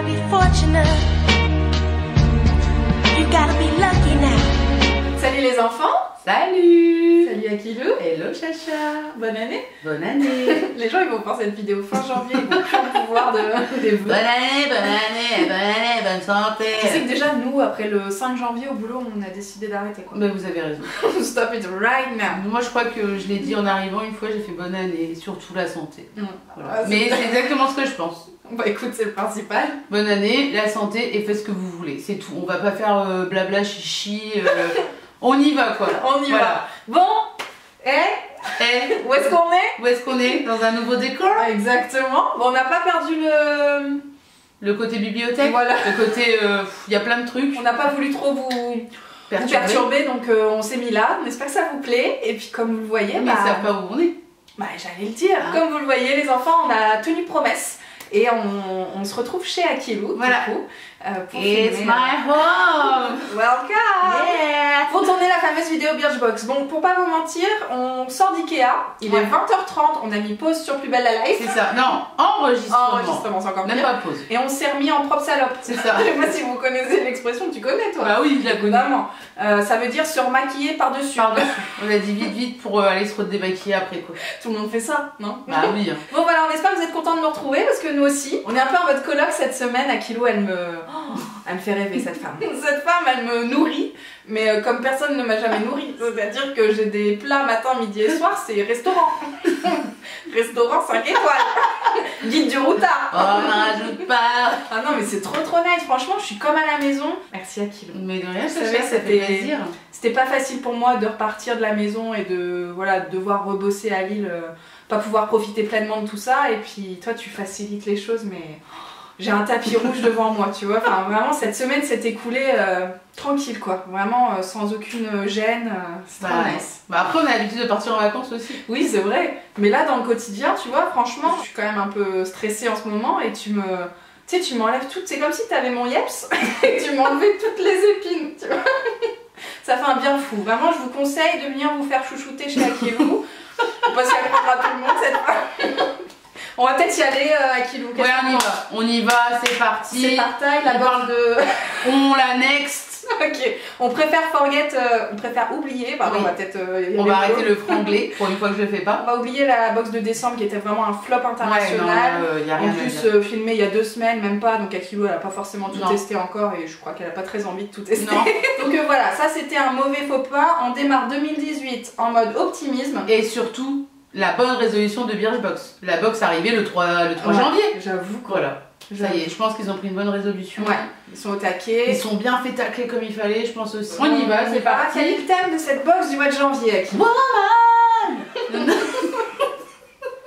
gotta be fortunate. You gotta be lucky now. Salut les enfants. Salut. Salut Akilou. Hello Chacha. Bonne année. Bonne année. Les gens ils vont voir cette vidéo fin janvier, ils vont plus en pouvoir des vœux. Bonne année, bonne santé. Tu sais que déjà nous, après le 5 janvier au boulot, on a décidé d'arrêter quoi. Mais vous avez raison. Stop it right now. Moi je crois que je l'ai dit en arrivant une fois, j'ai fait bonne année, surtout la santé. Voilà. Ah, mais c'est exactement ce que je pense. Bah écoute, c'est le principal. Bonne année, la santé et faites ce que vous voulez, c'est tout. On va pas faire blabla chichi, on y va quoi. On y va. Bon, où est-ce qu'on est? Où est-ce qu'on est? Dans un nouveau décor? Exactement. Bon, on n'a pas perdu le côté bibliothèque, voilà. Le côté, il y a plein de trucs. On n'a pas voulu trop vous perturber, donc on s'est mis là. On espère que ça vous plaît. Et puis comme vous le voyez, mais ils savent pas où on est. Bah j'allais le dire. Comme vous le voyez, les enfants, on a tenu promesse. Et on se retrouve chez Akilou, voilà. Du coup, pour It's filmer, my home. Welcome. Yeah. Pour tourner la fameuse vidéo Birchbox. Bon, pour pas vous mentir, on sort d'Ikea. Il est 20h30. On a mis pause sur Plus belle la life. C'est ça. Non, enregistrement. Enregistrement, c'est encore même pire. pas pause. Et on s'est remis en propre salope. C'est ça. Je sais pas si vous connaissez l'expression. Tu connais toi? Bah oui, je la connais. Vraiment. Ça veut dire se remaquiller par-dessus. On a dit vite pour aller se redémaquiller après quoi. Tout le monde fait ça, non? Bah oui. Bon voilà, on espère que vous êtes contents de nous retrouver parce que nous aussi. On est un peu en mode colloque cette semaine. Akilou, elle me fait rêver cette femme. Cette femme, elle me nourrit, mais comme personne ne m'a jamais nourrie. C'est-à-dire que j'ai des plats matin, midi et soir, c'est restaurant. Restaurant 5 étoiles. Guide du routard. Oh, on rajoute pas. Ah non, mais c'est trop nice. Franchement, je suis comme à la maison. Merci Akilou. Mais de rien, ça fait plaisir. C'était pas facile pour moi de repartir de la maison et de devoir rebosser à Lille, pas pouvoir profiter pleinement de tout ça. Et puis toi, tu facilites les choses, mais j'ai un tapis rouge devant moi, tu vois. Enfin, vraiment, cette semaine s'est écoulée tranquille, quoi. Vraiment, sans aucune gêne. C'est trop nice. Bah après, on a l'habitude de partir en vacances aussi. Oui, c'est vrai. Mais là, dans le quotidien, tu vois, franchement, je suis quand même un peu stressée en ce moment et tu m'enlèves toutes. C'est comme si tu avais mon yeps et tu m'enlevais toutes les épines, tu vois. Ça fait un bien fou. Vraiment, je vous conseille de venir vous faire chouchouter chez Akilou. Parce qu'elle prendra tout le monde cette fois. On va peut-être y aller, Akilou. Ouais, on y va, c'est parti. C'est parti, la barre de... On la next. Ok, on préfère on préfère oublier, pardon, oui. On va peut-être... on va arrêter le franglais pour une fois que je le fais pas. On va oublier la box de décembre qui était vraiment un flop international. Ouais, non, y a rien en plus, filmé il y a 2 semaines, même pas, donc Akilou elle a pas forcément tout testé encore et je crois qu'elle a pas très envie de tout tester. Non. Donc voilà, ça c'était un mauvais faux pas. On démarre 2018 en mode optimisme. Et surtout, la bonne résolution de Birchbox. La box arrivée le 3 janvier. J'avoue quoi. Voilà. Ça y est, je pense qu'ils ont pris une bonne résolution. Ouais, ils sont au taquet. Ils sont bien fait tacler comme il fallait, je pense aussi. On y va, c'est parti. Quel est le thème de cette box du mois de janvier, Akilou? Woman.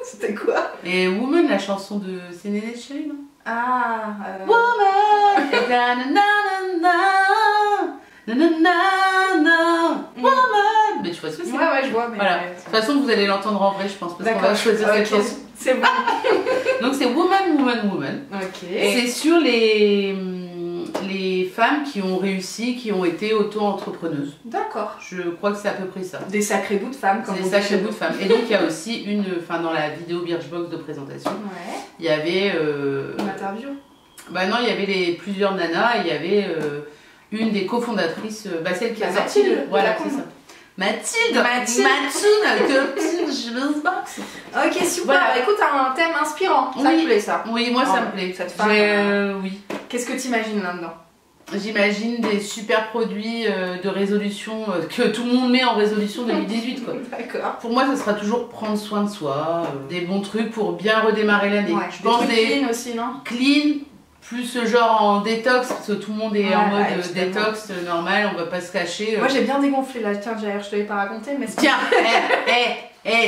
C'était quoi? Et Woman, la chanson de... C'est Néné Chéri, non? Ah... Woman. Woman. Mais tu vois ce que c'est? Ouais, je vois. Mais voilà. De toute façon, vous allez l'entendre en vrai, je pense, parce qu'on va choisir cette chanson. C'est bon. Donc c'est Woman. Ok. C'est sur les femmes qui ont réussi, qui ont été auto-entrepreneuses. D'accord. Je crois que c'est à peu près ça. Des sacrés bouts de femmes, comme des sacrés bouts de femmes. Et donc il y a aussi dans la vidéo Birchbox de présentation, il y avait... une interview. Bah non, il y avait plusieurs nanas, et il y avait une des cofondatrices, celle qui a sorti... Voilà, c'est ça. Mathilde, copine, je me box. Ok, super. Voilà. Écoute, un thème inspirant. Ça te plaît, ça? Oui, moi ça me plaît. Cette femme. Oui. Qu'est-ce que tu imagines là-dedans? J'imagine des super produits de résolution que tout le monde met en résolution 2018 quoi. D'accord. Pour moi, ce sera toujours prendre soin de soi, des bons trucs pour bien redémarrer l'année. Ouais, je pense des clean aussi, non? Clean. Plus ce genre en détox, parce que tout le monde est en mode détox normal, on va pas se cacher. Moi j'ai bien dégonflé là, tiens, je te l'ai pas raconté, mais... Tiens,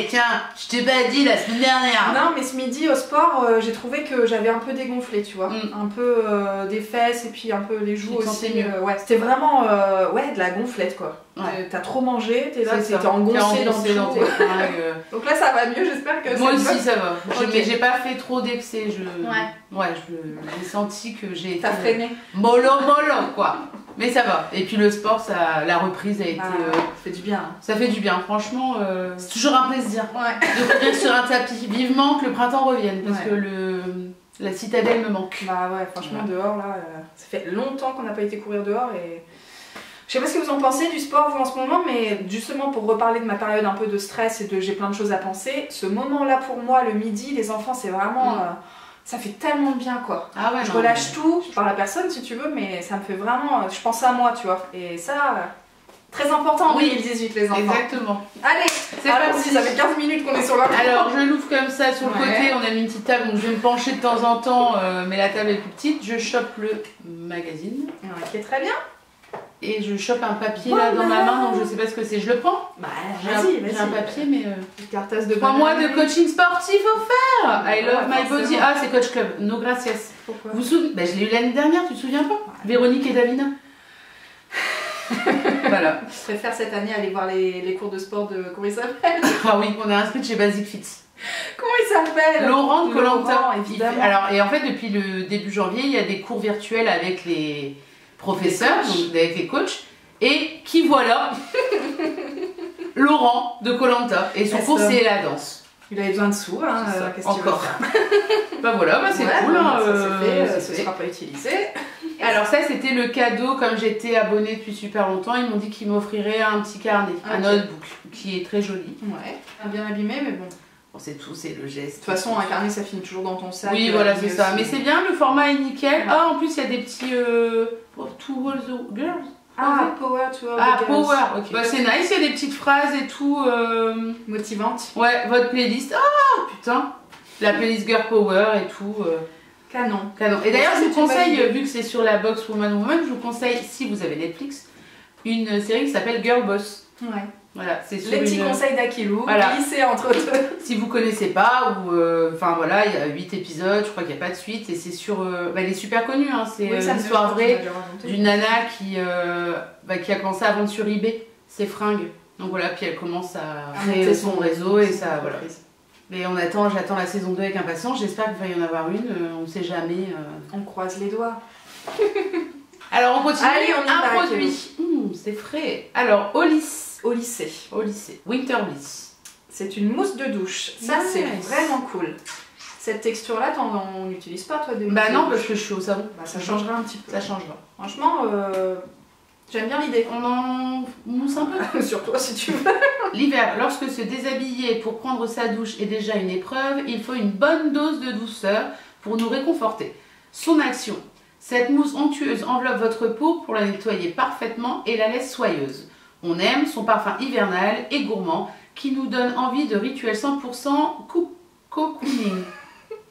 tiens, je t'ai pas dit la semaine dernière. Non, mais ce midi au sport, j'ai trouvé que j'avais un peu dégonflé, tu vois. Un peu des fesses et puis un peu les joues aussi. Ouais, c'était vraiment de la gonflette quoi. Ouais. T'as trop mangé, t'es là, t'es engoncé dans tes fringues. Donc là ça va mieux, j'espère que moi aussi ça va. Mais j'ai pas fait trop d'excès. J'ai senti que j'ai été... T'as freiné. Mollo quoi. Mais ça va. Et puis le sport, la reprise a été... ça fait du bien. Ça fait du bien, franchement. C'est toujours un plaisir de courir sur un tapis. Vivement que le printemps revienne. Parce que La citadelle me manque. Bah ouais, franchement, dehors, là, ça fait longtemps qu'on n'a pas été courir dehors et... Je sais pas ce que vous en pensez du sport, vous, en ce moment, mais justement, pour reparler de ma période un peu de stress et de j'ai plein de choses à penser, ce moment-là, pour moi, le midi, les enfants, c'est vraiment... ça fait tellement de bien, quoi. Ah ouais, je relâche tout, je parle à personne, si tu veux, mais ça me fait vraiment... Je pense à moi, tu vois. Et ça... Très important en 2018, les enfants. Exactement. Allez, c'est parti, ça fait 15 minutes qu'on est sur la table. Alors, je l'ouvre comme ça sur le côté, on a mis une petite table, donc je vais me pencher de temps en temps, mais la table est plus petite. Je chope le magazine. Ok, très bien. Et je chope un papier là dans ma main, donc je sais pas ce que c'est. Je le prends? Bah, vas-y. J'ai un papier, mais... Cartasse de 3 mois de coaching sportif offert. I love my forcément. body. Ah, c'est Coach Club. No gracias. Pourquoi? Vous vous souvenez? Bah, je l'ai eu l'année dernière, tu te souviens pas? Véronique et Davina. Voilà. Je préfère cette année aller voir les cours de sport de... Comment il s'appelle? Ah oui, on est inscrit chez Basic Fit. Comment il s'appelle? Laurent de Koh-Lanta. Évidemment. Alors, et en fait, depuis le début janvier, il y a des cours virtuels avec les professeurs, donc avec les coachs. Et qui voilà? Laurent de Koh-Lanta. Et son cours, c'est la danse. Il avait besoin de sous, hein, qu'est-ce qu'il veut faire? Bah voilà, bah c'est cool. Hein, ça se sera pas utilisé. Alors ça, c'était le cadeau, comme j'étais abonnée depuis super longtemps, ils m'ont dit qu'ils m'offriraient un petit carnet, un notebook, qui est très joli. Ouais, bien abîmé, mais bon. Bon, c'est tout, c'est le geste. De toute façon, un carnet, ça finit toujours dans ton sac. Oui, voilà, c'est ça. Mais c'est bien, le format est nickel. Ouais. Ah, en plus, il y a des petits... To all the girls. Ah, power to all the girls. Ah, power, ok. Bah, c'est nice, il y a des petites phrases et tout. Motivantes. Ouais, votre playlist. Ah, putain. La playlist Girl Power et tout. Canon. Canon. Et d'ailleurs, je vous conseille, vu que c'est sur la box Woman, je vous conseille, si vous avez Netflix, une série qui s'appelle Girl Boss. Ouais. Voilà, c'est sur les petits conseils d'Akilou, voilà. glissés entre deux. Si vous connaissez pas, ou enfin voilà, il y a 8 épisodes, je crois qu'il n'y a pas de suite, et c'est sur. Bah, elle est super connue, hein, c'est l'histoire vraie d'une nana qui a commencé à vendre sur eBay ses fringues. Donc voilà, puis elle commence à créer son réseau et ça, voilà. Mais j'attends la saison 2 avec impatience, j'espère qu'il va y en avoir une, on ne sait jamais. On croise les doigts. Alors on continue. Allez, on y va, un produit. C'est frais. Alors, au lycée. Winter Bliss. C'est une mousse de douche. Ça, c'est vraiment cool. Cette texture-là, on n'utilise pas, toi, de Bah non, parce que je suis au savon. Bah, ça changera un petit peu. Ça changera. Franchement, j'aime bien l'idée. On en mousse un peu. Sur toi, si tu veux. L'hiver, lorsque se déshabiller pour prendre sa douche est déjà une épreuve, il faut une bonne dose de douceur pour nous réconforter. Son action. Cette mousse onctueuse enveloppe votre peau pour la nettoyer parfaitement et la laisse soyeuse. On aime son parfum hivernal et gourmand qui nous donne envie de rituel 100% cocooning.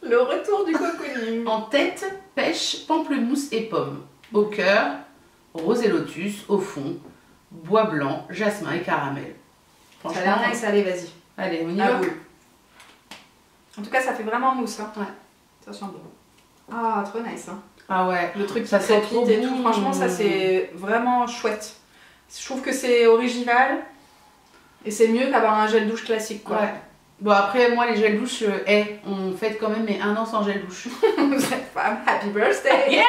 Le retour du cocooning. En tête, pêche, pamplemousse et pomme. Au cœur, rose et lotus. Au fond, bois blanc, jasmin et caramel. Ça a l'air nice, allez, vas-y. Allez, on y va. En tout cas, ça fait vraiment mousse. Hein. Ouais. Ça sent bon. Ah, trop nice. Hein. Ah ouais. Le truc ça fait trop et tout. Franchement, ça c'est vraiment chouette. Je trouve que c'est original et c'est mieux qu'avoir un gel douche classique, quoi. Ouais. Bon, après, moi, les gels douche, on fête quand même mes 1 an sans gel douche. Cette femme, happy birthday! Yeah!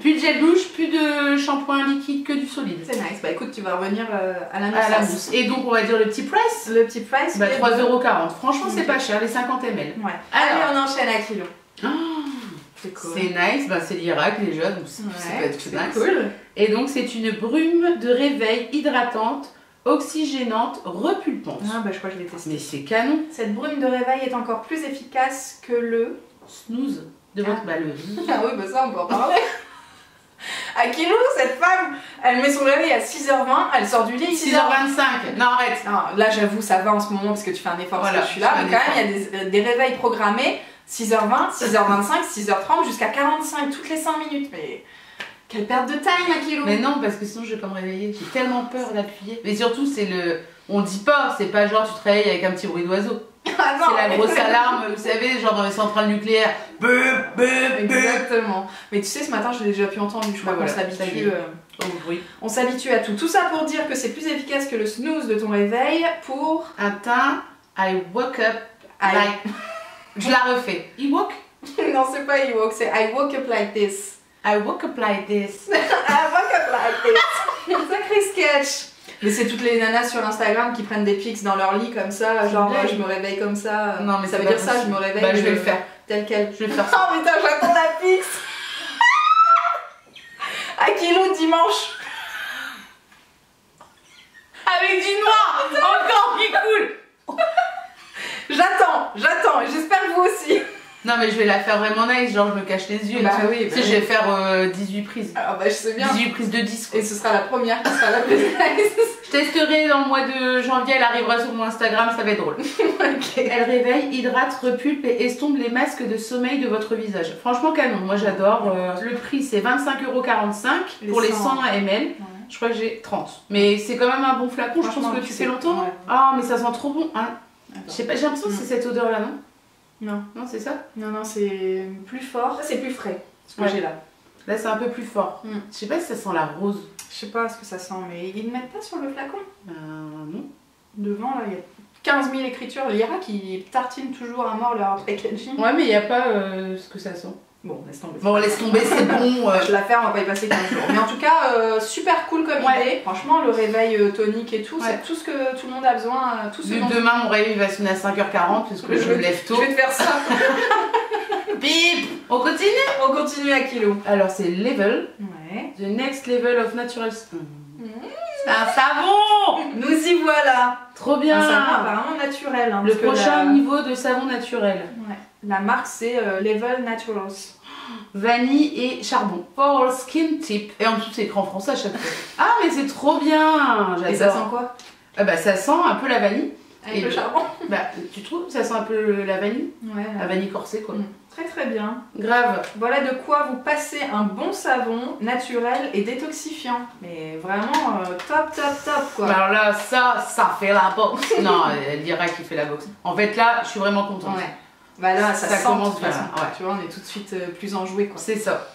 Plus de gel douche, plus de shampoing liquide, que du solide. C'est nice. Bah écoute, tu vas revenir à la mousse. Et donc, on va dire le petit price. Le petit price, bah, 3,40 €. Franchement, c'est pas cher, les 50 ml. Ouais. Allez, on enchaîne à kilo. C'est cool. C'est nice, bah, c'est l'Irak déjà, donc ça peut être nice. Cool. Et donc, c'est une brume de réveil hydratante, oxygénante, repulpante. Ah bah je crois que je l'ai testé. Mais c'est canon. Cette brume de réveil est encore plus efficace que le snooze de votre balleuse. Ah oui, bah ça on peut en parler. Akilou, cette femme, elle met son réveil à 6h20, elle sort du lit 6h25. Non, arrête. Non, là j'avoue ça va en ce moment parce que tu fais un effort, voilà, parce que je suis là, mais quand même il y a des réveils programmés 6h20, 6h25, 6h30 jusqu'à 45 toutes les 5 minutes. Mais quelle perte de time, Akilou. Mais non, parce que sinon je vais pas me réveiller. J'ai tellement peur d'appuyer. Mais surtout, c'est le. On dit pas, c'est pas genre tu te réveilles avec un petit bruit d'oiseau. Ah c'est la grosse alarme, vous savez, genre dans les centrales nucléaires. Bup, bup, exactement. Mais tu sais, ce matin, je l'ai déjà pu entendre, je crois qu'on s'habitue. Oui. On s'habitue à tout. Tout ça pour dire que c'est plus efficace que le snooze de ton réveil pour. Un teint, I woke up like. Je la refais. I woke? Non, c'est pas I woke, c'est I woke up like this. I woke up like this. I woke up like this. Sacré sketch. Mais c'est toutes les nanas sur Instagram qui prennent des pics dans leur lit comme ça, genre je me réveille comme ça. Non mais ça veut dire ça, je me réveille. Bah je vais le faire. tel quel. Je vais faire ça. Oh putain, j'attends la pix. À kilo dimanche. Avec du noir encore qui coule. J'attends, et j'espère que vous aussi. Non mais je vais la faire vraiment nice, genre je me cache les yeux. Bah oui, tu sais, je vais faire 18 prises. Alors bah je sais bien. 18 prises de 10 quoi. Et ce sera la première qui sera la plus nice. Je testerai dans le mois de janvier, elle arrivera sur mon Instagram, ça va être drôle. Okay. Elle réveille, hydrate, repulpe et estompe les masques de sommeil de votre visage. Franchement canon, moi j'adore. Le prix c'est 25,45€ pour les 100 ml. Ouais. Je crois que j'ai 30. Mais c'est quand même un bon flacon, je pense que tu fais longtemps. Ouais. Ah mais ça sent trop bon. Hein. Je sais pas, j'ai l'impression que c'est cette odeur là, non? Non. Non, c'est ça? Non, c'est plus fort. Ça, c'est plus frais, ce que j'ai là. Là, c'est un peu plus fort. Je sais pas si ça sent la rose. Je sais pas ce que ça sent, mais ils ne mettent pas sur le flacon. Non. Devant, là, il y a 15 000 écritures. Lyra qui tartine toujours à mort leur packaging. Ouais, mais il n'y a pas ce que ça sent. Bon, laisse tomber. Bon, laisse tomber, c'est bon. Je la ferme, on va pas y passer 15 jours. Mais en tout cas, super cool comme idée. Franchement, le réveil tonique et tout, c'est tout ce que tout le monde a besoin. Tout ce dont... Demain, mon réveil va sonner à 5h40 parce que je me lève tôt. Je vais te faire ça. Bip. On continue? On continue à kilo. Alors, c'est Level. Ouais. The next level of natural skin. C'est un savon. Nous y voilà. Trop bien. Un savon apparemment naturel. Hein, le prochain niveau de savon naturel. Ouais. La marque, c'est Level Naturals. Vanille et charbon. For skin tip. Et en dessous, c'est écrit en français à chaque fois. Ah, mais c'est trop bien. J'adore. Et ça sent quoi? Bah, ça sent un peu la vanille. Avec le charbon. Bah, tu trouves? Ça sent un peu la vanille? Ouais. La vanille corsée, quoi. Très très bien. Grave. Voilà de quoi vous passez un bon savon naturel et détoxifiant. Mais vraiment top quoi. Alors là, ça fait la boxe. Non, elle dira qu'il fait la boxe. En fait là, je suis vraiment contente. Ouais. Bah là, ça commence bien. Ouais. Tu vois, on est tout de suite plus enjoué quoi. C'est ça.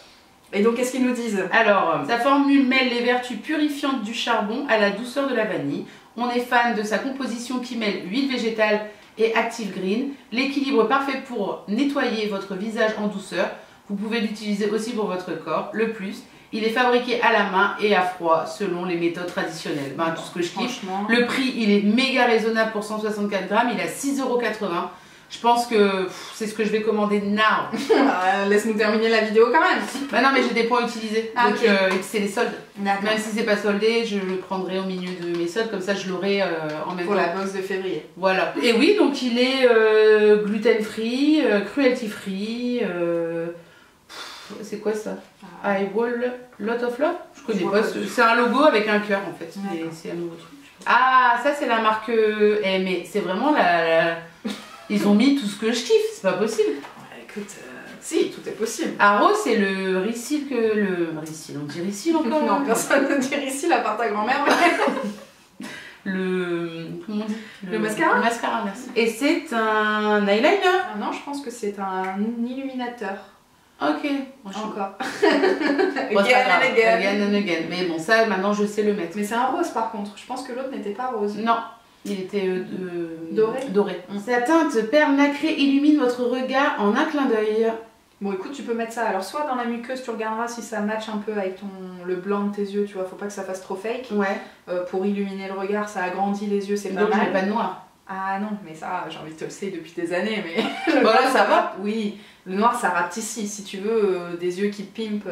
Et donc, qu'est-ce qu'ils nous disent? Alors, sa formule mêle les vertus purifiantes du charbon à la douceur de la vanille. On est fan de sa composition qui mêle huile végétale et Active Green, l'équilibre parfait pour nettoyer votre visage en douceur. Vous pouvez l'utiliser aussi pour votre corps. Le plus, il est fabriqué à la main et à froid selon les méthodes traditionnelles. Ben, tout ce que je kiffe. Le prix, il est méga raisonnable pour 164 grammes. Il est à 6,80 €. Je pense que c'est ce que je vais commander now. Laisse-nous terminer la vidéo quand même. Bah non, mais j'ai des points utilisés. Ah, donc c'est les soldes. Même si c'est pas soldé, je le prendrai au milieu de mes soldes. Comme ça, je l'aurai en même temps. Pour la box de février. Voilà. Et oui, donc il est gluten free, cruelty free. C'est quoi ça? I wall lot of love. Je connais pas. C'est un logo avec un cœur en fait. C'est un nouveau truc. Ah, ça c'est la marque. Mais c'est vraiment la... Ils ont mis tout ce que je kiffe, c'est pas possible. Ouais, écoute, si, tout est possible. Aro, c'est le Risil que le... Risil, on dit Risil encore? Non, personne ne dit Risil à part ta grand-mère. Comment on dit? Le mascara? Le mascara, merci. Et c'est un eyeliner? Ah non, je pense que c'est un illuminateur. Ok. Encore. Again and again. Mais bon, ça, maintenant, je sais le mettre. Mais c'est un rose, par contre. Je pense que l'autre n'était pas rose. Non. Il était doré. Sa teinte perle nacrée illumine votre regard en un clin d'œil. Bon écoute, tu peux mettre ça, alors soit dans la muqueuse, tu regarderas si ça match un peu avec le blanc de tes yeux, tu vois, faut pas que ça fasse trop fake. Ouais. Pour illuminer le regard, ça agrandit les yeux, c'est pas mal. Donc je mets pas de noir. Ah non, mais ça, j'ai envie de te le sais depuis des années, mais... le voilà, ça va. Oui, le noir ça rapetissit, si tu veux des yeux qui pimpent...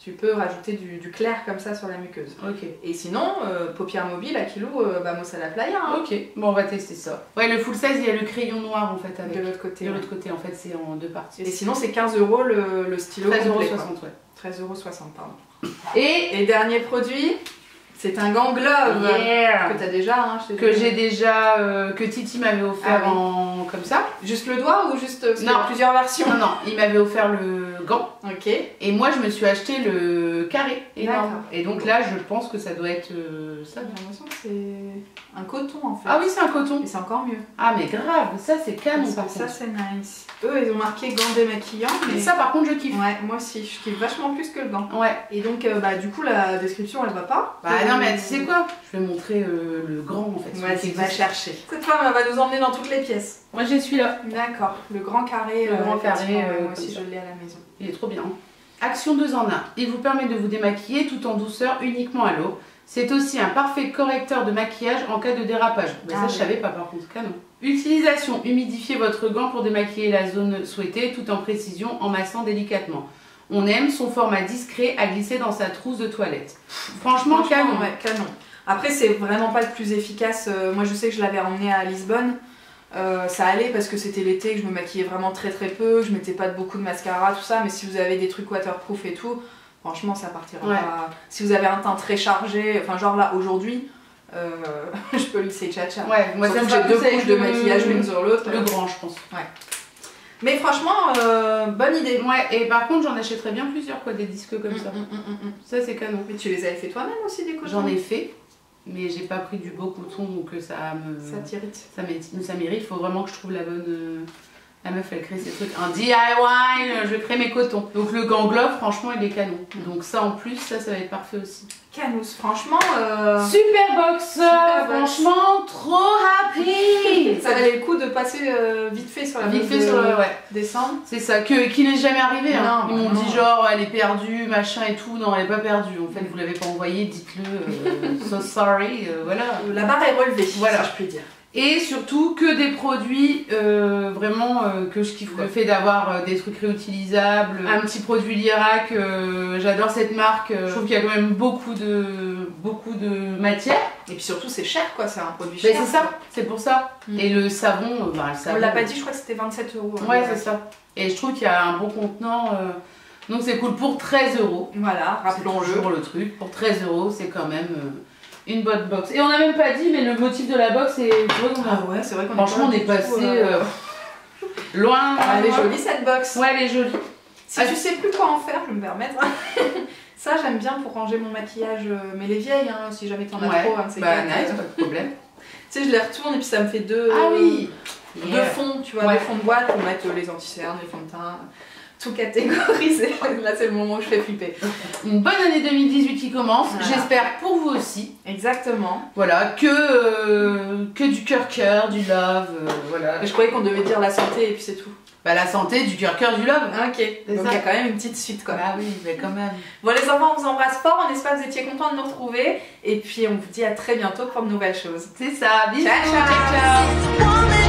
tu peux rajouter du clair comme ça sur la muqueuse. Ok. Et sinon, paupières mobiles à kilo, vamos à la playa. Hein. Ok, bon on va tester ça. Ouais, le full size, il y a le crayon noir en fait avec. De l'autre côté. De l'autre côté, en fait, c'est en deux parties. Et sinon, c'est 15 € le stylo. 13,60 €, ouais. 13,60 €, pardon. Et dernier produit, c'est un gant glove. Yeah. Que t'as déjà, hein, que j'ai déjà, que Titi m'avait offert comme ça. Juste le doigt ou juste non. Il y a plusieurs versions? Non, il m'avait offert le gant. Ok. Et moi, je me suis acheté le carré énorme. Et donc là, je pense que ça doit être ça. J'ai l'impression que c'est un coton en fait. Ah oui, c'est un coton. Et c'est encore mieux. Ah mais grave, ça c'est canon par contre. Ça c'est nice. Eux, ils ont marqué gant démaquillant. Mais ça par contre, je kiffe. Ouais, moi aussi, je kiffe vachement plus que le gant. Ouais. Et donc, bah du coup, la description, elle va pas. Bah non, mais tu sais quoi? Je vais montrer le grand en fait. Vas-y, va chercher. Cette femme, elle va nous emmener dans toutes les pièces. Moi, j'ai celui-là. D'accord, le grand carré. Le grand carré. Moi aussi, je l'ai à la maison. Il est trop bien. Action 2 en 1. Il vous permet de vous démaquiller tout en douceur uniquement à l'eau. C'est aussi un parfait correcteur de maquillage en cas de dérapage. Ben ça, je savais pas par contre, canon. Utilisation, humidifiez votre gant pour démaquiller la zone souhaitée tout en précision en massant délicatement. On aime son format discret à glisser dans sa trousse de toilette. Franchement, canon. Ouais, canon. Après, c'est vraiment pas le plus efficace. Moi, je sais que je l'avais emmené à Lisbonne. Ça allait parce que c'était l'été, que je me maquillais vraiment très peu. Je mettais pas beaucoup de mascara, tout ça. Mais si vous avez des trucs waterproof et tout, franchement, ça partira pas. Si vous avez un teint très chargé, enfin, genre là, aujourd'hui. Je peux lisser tcha-tcha. Ouais, moi ça me j'ai 2 couches de maquillage l'une sur l'autre. Le grand, je pense. Ouais. Mais franchement, bonne idée. Ouais, et par contre, j'en achèterais bien plusieurs, quoi, des disques comme ça. Ça, c'est canon. Mais tu les avais fait toi-même aussi, des cotons? J'en ai fait, mais j'ai pas pris du beau coton, donc ça t'irrite. Ça m'irrite, il faut vraiment que je trouve la bonne. La meuf, elle crée ses trucs. Un DIY, je crée mes cotons. Donc le gant glove, franchement, il est canon. Donc ça, en plus, ça va être parfait aussi. Canous, franchement. Super box, franchement, trop happy. Ça valait le coup de passer vite fait sur la décembre. C'est ça, qui n'est jamais arrivé. Hein. Non, ils m'ont dit genre, elle est perdue, machin et tout. Non, elle est pas perdue. En fait, vous l'avez pas envoyée, dites-le. So sorry, voilà. La barre est relevée, voilà, si je puis dire. Et surtout que des produits vraiment que je kiffe. Le fait d'avoir des trucs réutilisables, un petit produit Lirac, j'adore cette marque. Je trouve qu'il y a quand même beaucoup de matière. Et puis surtout c'est cher quoi, c'est un produit cher. C'est ça, c'est pour ça. Et le savon, le savon. On l'a pas dit, je crois que c'était 27 €. Ouais, c'est ça. Et je trouve qu'il y a un bon contenant. Donc c'est cool pour 13 €. Voilà, rappelons-le. Toujours le truc. Pour 13 €, c'est quand même. Une bonne box. Et on n'a même pas dit, mais le motif de la box est. Ah ouais, c'est vrai qu'on franchement, on est passé loin. Elle est jolie cette box. Ouais, elle est jolie. Si tu sais plus quoi en faire, je vais me permettre. Ça, j'aime bien pour ranger mon maquillage, mais les vieilles, hein, si jamais t'en as trop. Hein, nice, pas de problème. Tu sais, je les retourne et puis ça me fait deux fonds, tu vois, deux fonds de boîte pour mettre les anti-cernes, les fonds de teint. Tout catégorisé. Là, c'est le moment où je fais flipper. Une bonne année 2018 qui commence, j'espère pour vous aussi. Exactement. Voilà, que du cœur, du love, voilà. Je croyais qu'on devait dire la santé et puis c'est tout. Bah la santé, du cœur, du love. Ok, donc il y a quand même une petite suite quoi. Ah oui, mais quand même. Bon les enfants, on vous embrasse fort, on espère que vous étiez contents de nous retrouver. Et puis on vous dit à très bientôt pour de nouvelles choses. C'est ça, bisous, ciao.